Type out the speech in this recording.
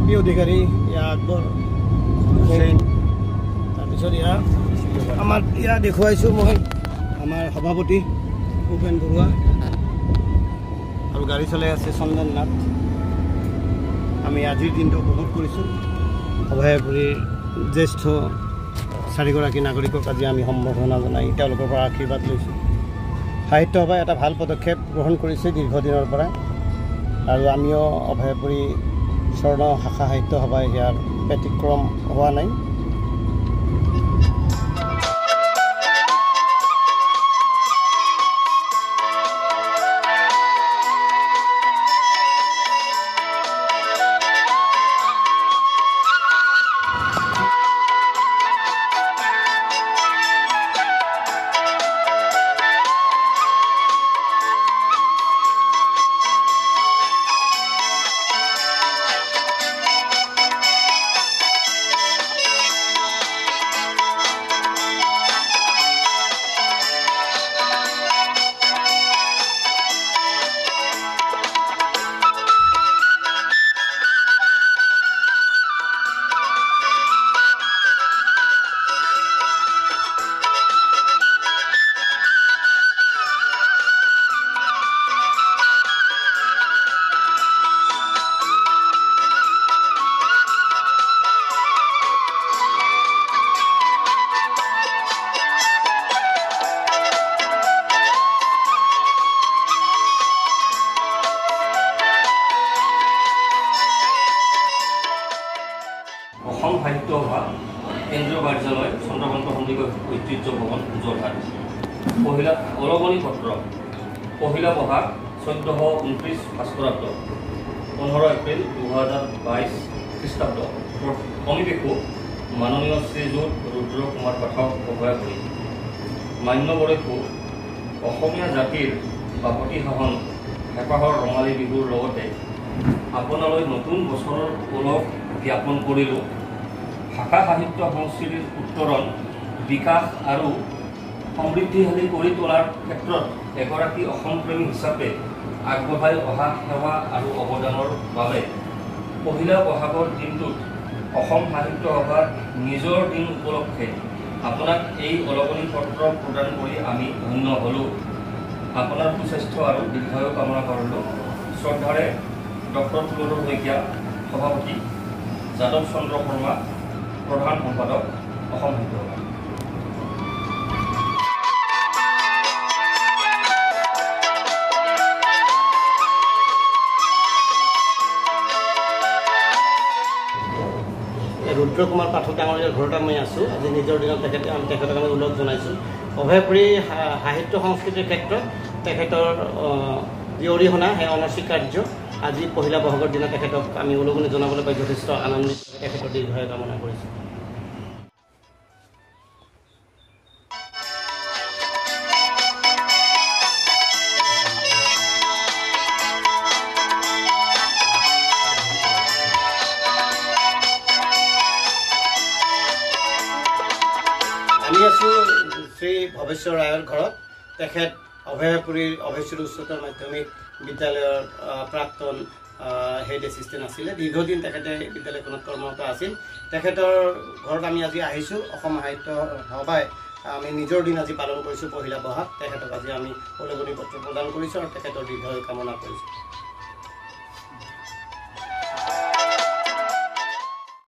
P অধিকাৰী ইয়া আকবৰ হুছেইন তাৰপিছত ইয়া আমাৰ ইয়া দেখুৱাইছোঁ মই আমাৰ সভাপতি ভূপেন বৰুৱা আৰু গাড়ী চলাই আছে চন্দন নাথ। আমি আজিৰ দিনটো উপভোগ কৰিছোঁ। অভয়াপুৰীৰ জ্যেষ্ঠ 4গৰাকী নাগৰিকক আজি আমি সম্বৰ্ধনা জনাই তেওঁলোকৰ পৰা আশীৰ্বাদ লৈছোঁ। সাহিত্য সভাই এটা ভাল পদক্ষেপ গ্ৰহণ কৰিছে দীৰ্ঘদিনৰ পৰা, আৰু আমিও অভয়াপুৰী স্বৰ্ণ শাখা সাহিত্য সভাই ইয়াৰ ব্যতিক্ৰম হোৱা নাই। অসম সাহিত্য সভা কেন্দ্ৰীয় কাৰ্যালয় চন্দ্ৰকান্ত সন্দিকৈ ঐতিহ্য ভৱন যোৰহাট। পহিলা অলগনি পত্ৰ পহিলা বহাগ 1429 ভাস্কৰাব্দ 15 এপ্ৰিল 2022 খ্ৰীষ্টাব্দ। অমিবেশু মাননীয় শ্ৰীযুত ৰুদ্ৰ কুমাৰ পাঠক অভয়াপুৰী। মান্য বৰেশু অসমীয়া জাতিৰ বাপতি সাহন হেঁপাহৰ ৰঙালী বিহুৰ লগতে আপোনালৈ নতুন বছৰৰ ওলগ জ্ঞাপন কৰিলোঁ। ভাষা সাহিত্য সংস্কৃতিৰ উত্তৰণ বিকাশ আৰু সমৃদ্ধিশালী কৰি তোলাৰ ক্ষেত্ৰত এগৰাকী অসমপ্ৰেমী হিচাপে আগবঢ়াই অহা সেৱা আৰু অৱদানৰ বাবে পহিলা বহাগৰ দিনটোত অসম সাহিত্য সভাৰ নিজৰ দিন উপলক্ষে আপোনাক এই অলগনি পত্ৰ প্ৰদান কৰি আমি ধন্য হ'লোঁ। আপোনাৰ সুস্বাস্থ্য আৰু দীৰ্ঘায়ু কামনা কৰিলোঁ। শ্ৰদ্ধাৰে ডক্টৰ তুলসী শইকীয়া সভাপতি, যাদৱ চন্দ্ৰ শৰ্মা প্ৰধান সম্পাদক, অসম সাহিত্য সভা। ৰুদ্ৰ কুমাৰ পাঠক ডাঙৰীয়াৰ ঘৰতে মই আছোঁ। আজি নিজৰ দিনত তেখেতক আমি ওলগ জনাইছোঁ। অভয়াপুৰী সাহিত্য সংস্কৃতিৰ ক্ষেত্ৰত তেখেতৰ যি অৰিহণা সেই অনস্বীকাৰ্য। আজি পহিলা বহাগৰ দিনা তেখেতক আমি ওলগনি জনাবলৈ পাই যথেষ্ট আনন্দিত। তেখেতৰ দীৰ্ঘায়ু কামনা কৰিছোঁ। আমি আছোঁ শ্ৰী ভৱেশ্বৰ ৰায়ৰ ঘৰত। তেখেত অভয়াপুৰীৰ অভয়শ্ৰী উচ্চতৰ মাধ্যমিক বিদ্যালয়ৰ প্ৰাক্তন হেড এছিষ্টেণ্ট আছিলে। দীৰ্ঘদিন তেখেতে বিদ্যালয়খনত কৰ্মৰত আছিল। তেখেতৰ ঘৰত আমি আজি আহিছোঁ। অসম সাহিত্য সভাই আমি নিজৰ দিন আজি পালন কৰিছোঁ পহিলা বহাগ। তেখেতক আজি আমি ওলগনি পত্ৰ প্ৰদান কৰিছোঁ আৰু তেখেতৰ দীৰ্ঘায়ু কামনা কৰিছোঁ।